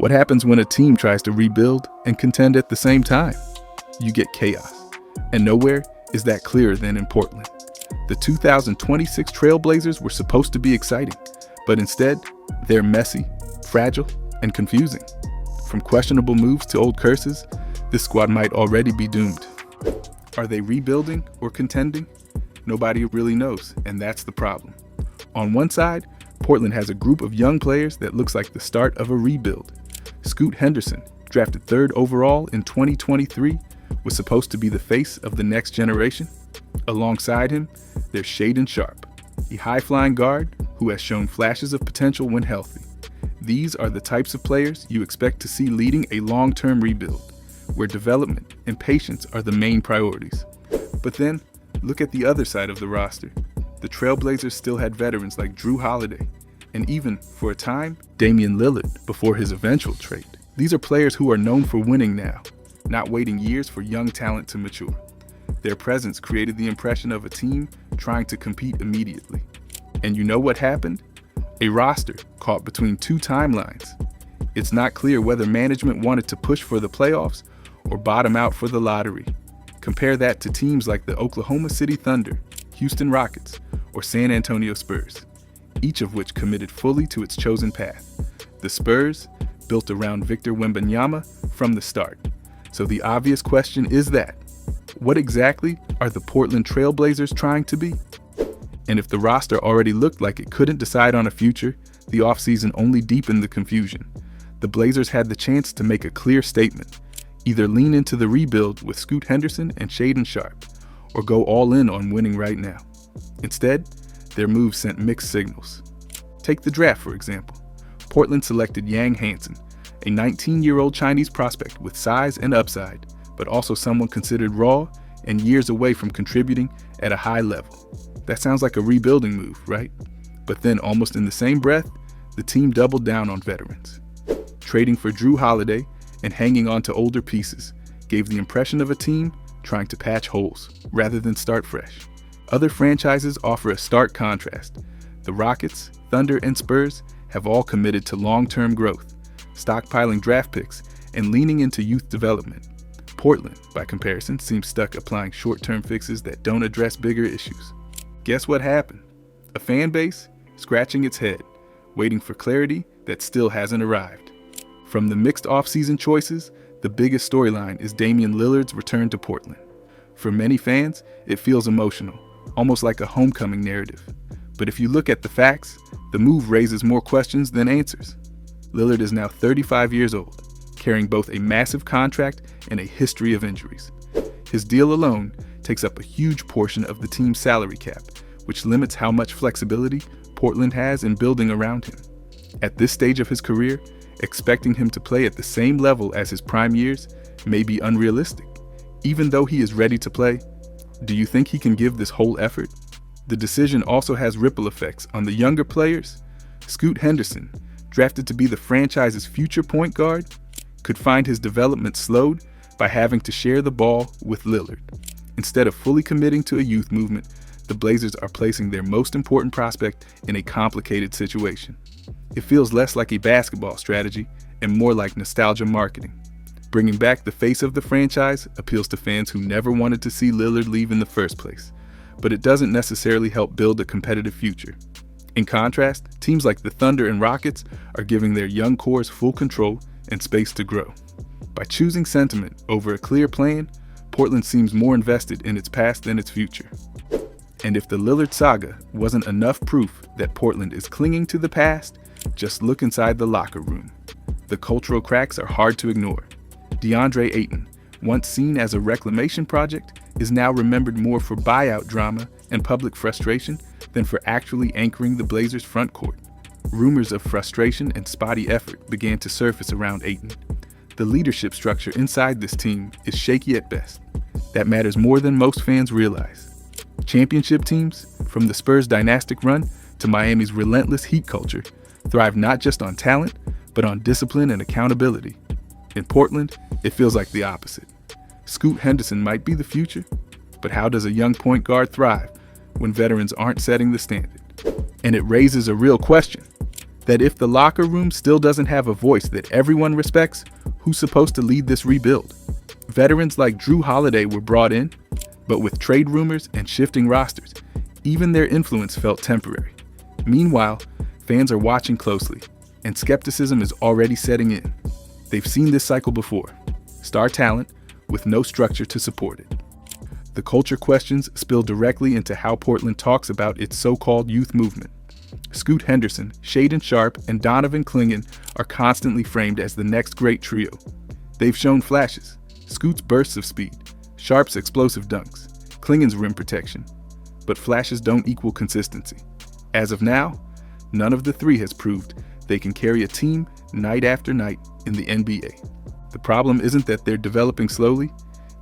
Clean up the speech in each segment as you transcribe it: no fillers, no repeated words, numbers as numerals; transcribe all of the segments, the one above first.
What happens when a team tries to rebuild and contend at the same time? You get chaos. And nowhere is that clearer than in Portland. The 2026 Trailblazers were supposed to be exciting, but instead, they're messy, fragile, and confusing. From questionable moves to old curses, this squad might already be doomed. Are they rebuilding or contending? Nobody really knows, and that's the problem. On one side, Portland has a group of young players that looks like the start of a rebuild. Scoot Henderson, drafted 3rd overall in 2023, was supposed to be the face of the next generation. Alongside him, there's Shaedon Sharpe, a high-flying guard who has shown flashes of potential when healthy. These are the types of players you expect to see leading a long-term rebuild, where development and patience are the main priorities. But then, look at the other side of the roster. The Trailblazers still had veterans like Jrue Holiday, and even, for a time, Damian Lillard before his eventual trade. These are players who are known for winning now, not waiting years for young talent to mature. Their presence created the impression of a team trying to compete immediately. And you know what happened? A roster caught between two timelines. It's not clear whether management wanted to push for the playoffs or bottom out for the lottery. Compare that to teams like the Oklahoma City Thunder, Houston Rockets, or San Antonio Spurs, each of which committed fully to its chosen path. The Spurs built around Victor Wembanyama from the start. So the obvious question is that, what exactly are the Portland Trailblazers trying to be? And if the roster already looked like it couldn't decide on a future, the offseason only deepened the confusion. The Blazers had the chance to make a clear statement, either lean into the rebuild with Scoot Henderson and Shaedon Sharpe, or go all in on winning right now. Instead, their moves sent mixed signals. Take the draft, for example. Portland selected Yang Hansen, a 19-year-old Chinese prospect with size and upside, but also someone considered raw and years away from contributing at a high level. That sounds like a rebuilding move, right? But then, almost in the same breath, the team doubled down on veterans. Trading for Jrue Holiday and hanging on to older pieces gave the impression of a team trying to patch holes rather than start fresh. Other franchises offer a stark contrast. The Rockets, Thunder, and Spurs have all committed to long-term growth, stockpiling draft picks and leaning into youth development. Portland, by comparison, seems stuck applying short-term fixes that don't address bigger issues. Guess what happened? A fan base scratching its head, waiting for clarity that still hasn't arrived. From the mixed offseason choices, the biggest storyline is Damian Lillard's return to Portland. For many fans, it feels emotional, almost like a homecoming narrative. But if you look at the facts, the move raises more questions than answers. Lillard is now 35 years old, carrying both a massive contract and a history of injuries. His deal alone takes up a huge portion of the team's salary cap, which limits how much flexibility Portland has in building around him. At this stage of his career, expecting him to play at the same level as his prime years may be unrealistic. Even though he is ready to play, do you think he can give this whole effort? The decision also has ripple effects on the younger players. Scoot Henderson, drafted to be the franchise's future point guard, could find his development slowed by having to share the ball with Lillard. Instead of fully committing to a youth movement, the Blazers are placing their most important prospect in a complicated situation. It feels less like a basketball strategy and more like nostalgia marketing. Bringing back the face of the franchise appeals to fans who never wanted to see Lillard leave in the first place, but it doesn't necessarily help build a competitive future. In contrast, teams like the Thunder and Rockets are giving their young cores full control and space to grow. By choosing sentiment over a clear plan, Portland seems more invested in its past than its future. And if the Lillard saga wasn't enough proof that Portland is clinging to the past, just look inside the locker room. The cultural cracks are hard to ignore. DeAndre Ayton, once seen as a reclamation project, is now remembered more for buyout drama and public frustration than for actually anchoring the Blazers' front court. Rumors of frustration and spotty effort began to surface around Ayton. The leadership structure inside this team is shaky at best. That matters more than most fans realize. Championship teams, from the Spurs' dynastic run to Miami's relentless Heat culture, thrive not just on talent, but on discipline and accountability. In Portland, it feels like the opposite. Scoot Henderson might be the future, but how does a young point guard thrive when veterans aren't setting the standard? And it raises a real question. That if the locker room still doesn't have a voice that everyone respects, who's supposed to lead this rebuild? Veterans like Drew Holiday were brought in, but with trade rumors and shifting rosters, even their influence felt temporary. Meanwhile, fans are watching closely, and skepticism is already setting in. They've seen this cycle before. Star talent with no structure to support it. The culture questions spill directly into how Portland talks about its so-called youth movement. Scoot Henderson, Shaedon Sharpe, and Donovan Clingan are constantly framed as the next great trio. They've shown flashes: Scoot's bursts of speed, Sharpe's explosive dunks, Clingan's rim protection. But flashes don't equal consistency. As of now, none of the three has proved they can carry a team night after night in the NBA. The problem isn't that they're developing slowly,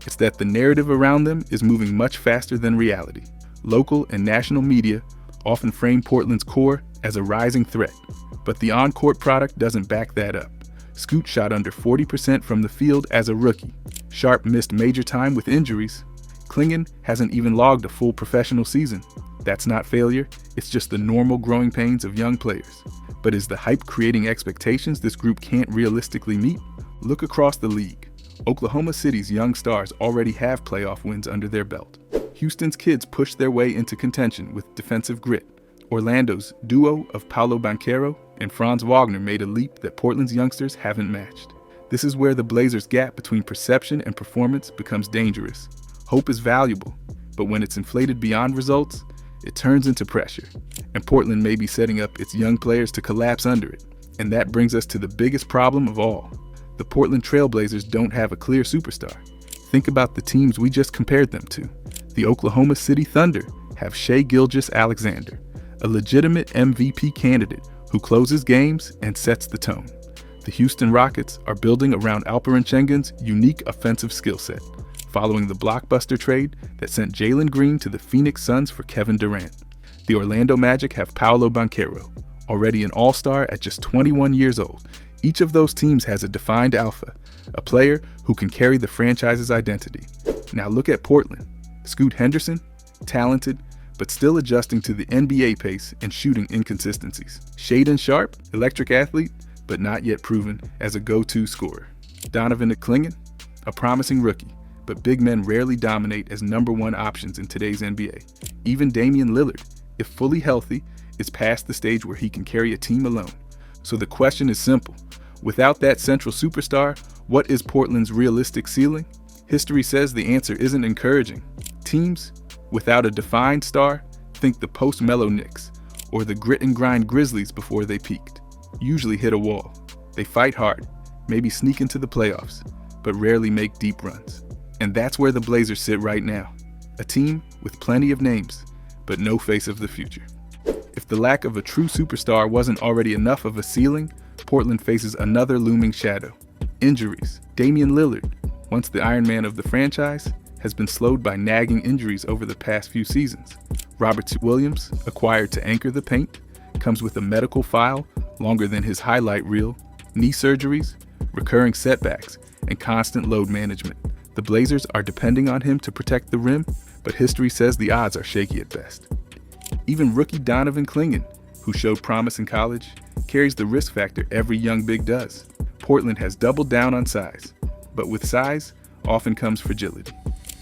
it's that the narrative around them is moving much faster than reality. Local and national media often frame Portland's core as a rising threat, but the on-court product doesn't back that up. Scoot shot under 40% from the field as a rookie. Sharpe missed major time with injuries. Clingan hasn't even logged a full professional season. That's not failure, it's just the normal growing pains of young players. But is the hype creating expectations this group can't realistically meet? Look across the league. Oklahoma City's young stars already have playoff wins under their belt. Houston's kids pushed their way into contention with defensive grit. Orlando's duo of Paolo Banchero and Franz Wagner made a leap that Portland's youngsters haven't matched. This is where the Blazers' gap between perception and performance becomes dangerous. Hope is valuable, but when it's inflated beyond results, it turns into pressure. And Portland may be setting up its young players to collapse under it. And that brings us to the biggest problem of all. The Portland Trailblazers don't have a clear superstar. Think about the teams we just compared them to. The Oklahoma City Thunder have Shai Gilgeous-Alexander, a legitimate MVP candidate who closes games and sets the tone. The Houston Rockets are building around Alperen Şengen's unique offensive skill set, following the blockbuster trade that sent Jalen Green to the Phoenix Suns for Kevin Durant. The Orlando Magic have Paolo Banchero, already an all-star at just 21 years old. Each of those teams has a defined alpha, a player who can carry the franchise's identity. Now look at Portland. Scoot Henderson, talented, but still adjusting to the NBA pace and shooting inconsistencies. Shaedon Sharpe, electric athlete, but not yet proven as a go-to scorer. Donovan Clingan, a promising rookie, but big men rarely dominate as number one options in today's NBA. Even Damian Lillard, if fully healthy, is past the stage where he can carry a team alone. So the question is simple. Without that central superstar, what is Portland's realistic ceiling? History says the answer isn't encouraging. Teams without a defined star think the post-Melo Knicks or the grit and grind Grizzlies before they peaked. Usually hit a wall. They fight hard, maybe sneak into the playoffs, but rarely make deep runs. And that's where the Blazers sit right now. A team with plenty of names, but no face of the future. If the lack of a true superstar wasn't already enough of a ceiling, Portland faces another looming shadow: injuries. Damian Lillard, once the Iron Man of the franchise, has been slowed by nagging injuries over the past few seasons. Robert Williams, acquired to anchor the paint, comes with a medical file longer than his highlight reel, knee surgeries, recurring setbacks, and constant load management. The Blazers are depending on him to protect the rim, but history says the odds are shaky at best. Even rookie Donovan Clingan, who showed promise in college, carries the risk factor every young big does. Portland has doubled down on size, but with size often comes fragility.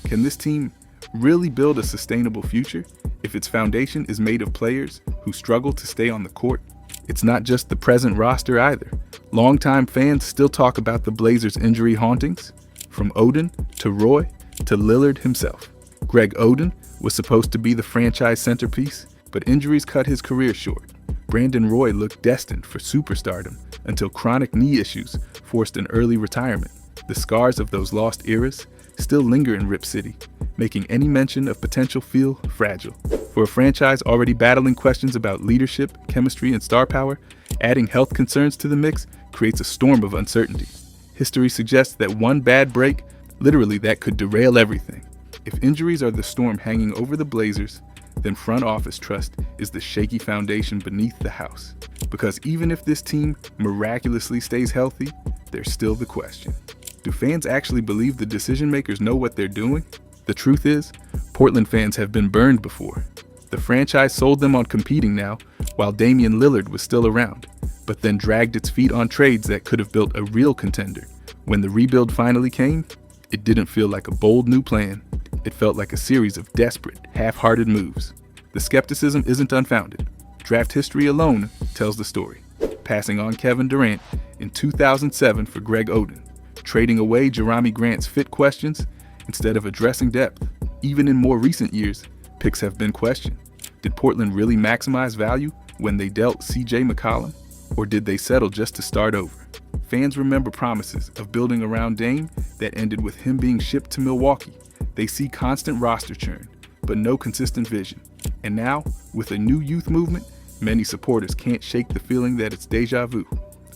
Can this team really build a sustainable future if its foundation is made of players who struggle to stay on the court? It's not just the present roster either. Longtime fans still talk about the Blazers' injury hauntings, from Oden to Roy to Lillard himself. Greg Oden was supposed to be the franchise centerpiece, but injuries cut his career short. Brandon Roy looked destined for superstardom until chronic knee issues forced an early retirement. The scars of those lost eras still linger in Rip City, making any mention of potential feel fragile. For a franchise already battling questions about leadership, chemistry, and star power, adding health concerns to the mix creates a storm of uncertainty. History suggests that one bad break, literally that could derail everything. If injuries are the storm hanging over the Blazers, then front office trust is the shaky foundation beneath the house. Because even if this team miraculously stays healthy, there's still the question. Do fans actually believe the decision makers know what they're doing? The truth is, Portland fans have been burned before. The franchise sold them on competing now, while Damian Lillard was still around, but then dragged its feet on trades that could have built a real contender. When the rebuild finally came, it didn't feel like a bold new plan. It felt like a series of desperate, half-hearted moves. The skepticism isn't unfounded. Draft history alone tells the story. Passing on Kevin Durant in 2007 for Greg Oden, trading away Jerami Grant's fit questions instead of addressing depth. Even in more recent years, picks have been questioned. Did Portland really maximize value when they dealt CJ McCollum, or did they settle just to start over? Fans remember promises of building around Dame that ended with him being shipped to Milwaukee. They see constant roster churn, but no consistent vision. And now, with a new youth movement, many supporters can't shake the feeling that it's deja vu,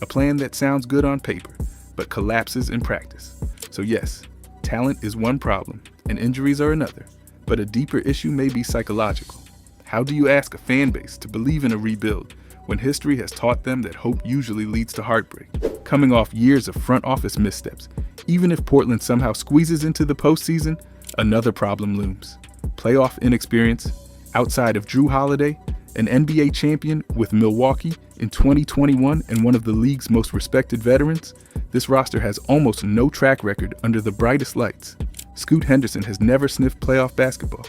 a plan that sounds good on paper, but collapses in practice. So yes, talent is one problem, and injuries are another, but a deeper issue may be psychological. How do you ask a fan base to believe in a rebuild when history has taught them that hope usually leads to heartbreak? Coming off years of front office missteps, even if Portland somehow squeezes into the postseason, another problem looms. Playoff inexperience. Outside of Drew Holiday, an NBA champion with Milwaukee in 2021 and one of the league's most respected veterans, this roster has almost no track record under the brightest lights. Scoot Henderson has never sniffed playoff basketball.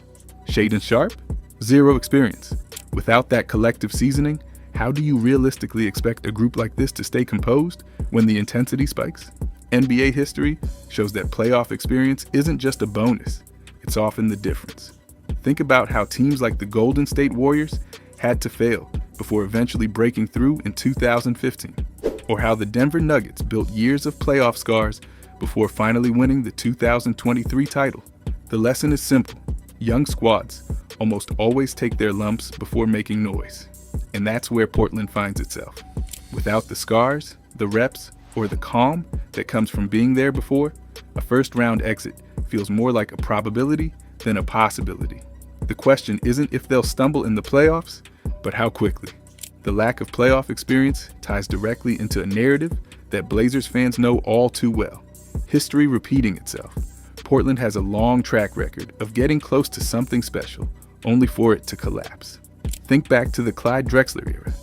Shaedon Sharpe? Zero experience. Without that collective seasoning, how do you realistically expect a group like this to stay composed when the intensity spikes? NBA history shows that playoff experience isn't just a bonus, it's often the difference. Think about how teams like the Golden State Warriors had to fail before eventually breaking through in 2015, or how the Denver Nuggets built years of playoff scars before finally winning the 2023 title. The lesson is simple. Young squads almost always take their lumps before making noise. And that's where Portland finds itself. Without the scars, the reps, or the calm that comes from being there before, a first-round exit feels more like a probability than a possibility. The question isn't if they'll stumble in the playoffs, but how quickly. The lack of playoff experience ties directly into a narrative that Blazers fans know all too well. History repeating itself. Portland has a long track record of getting close to something special, only for it to collapse. Think back to the Clyde Drexler era.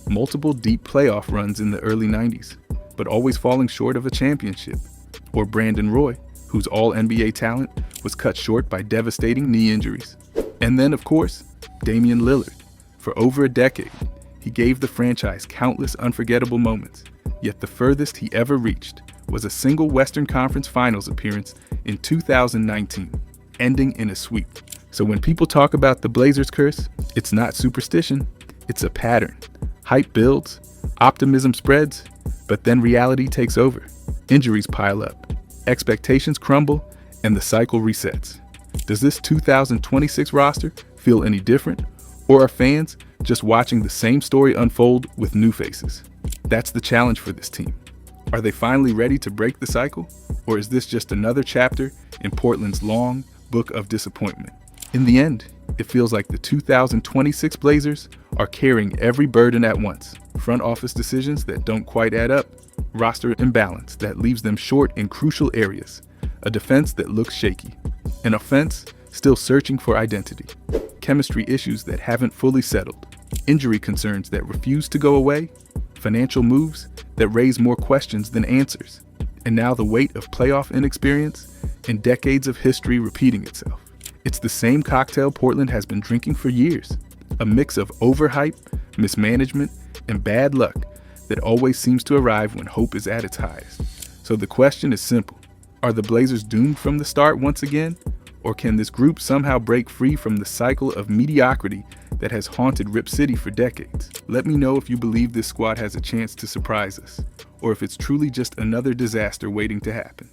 Multiple deep playoff runs in the early 90s, but always falling short of a championship. Or Brandon Roy, whose all-NBA talent was cut short by devastating knee injuries. And then, of course, Damian Lillard. For over a decade, he gave the franchise countless unforgettable moments, yet the furthest he ever reached was a single Western Conference Finals appearance in 2019, ending in a sweep. So when people talk about the Blazers curse, it's not superstition, it's a pattern. Hype builds, optimism spreads, but then reality takes over. Injuries pile up, expectations crumble, and the cycle resets. Does this 2026 roster feel any different? Or are fans just watching the same story unfold with new faces? That's the challenge for this team. Are they finally ready to break the cycle? Or is this just another chapter in Portland's long book of disappointment? In the end, it feels like the 2026 Blazers are carrying every burden at once. Front office decisions that don't quite add up, roster imbalance that leaves them short in crucial areas, a defense that looks shaky, an offense still searching for identity, chemistry issues that haven't fully settled, injury concerns that refuse to go away, financial moves that raise more questions than answers, and now the weight of playoff inexperience and decades of history repeating itself. It's the same cocktail Portland has been drinking for years, a mix of overhype, mismanagement, and bad luck that always seems to arrive when hope is at its highest. So the question is simple. Are the Blazers doomed from the start once again? Or can this group somehow break free from the cycle of mediocrity that has haunted Rip City for decades? Let me know if you believe this squad has a chance to surprise us, or if it's truly just another disaster waiting to happen.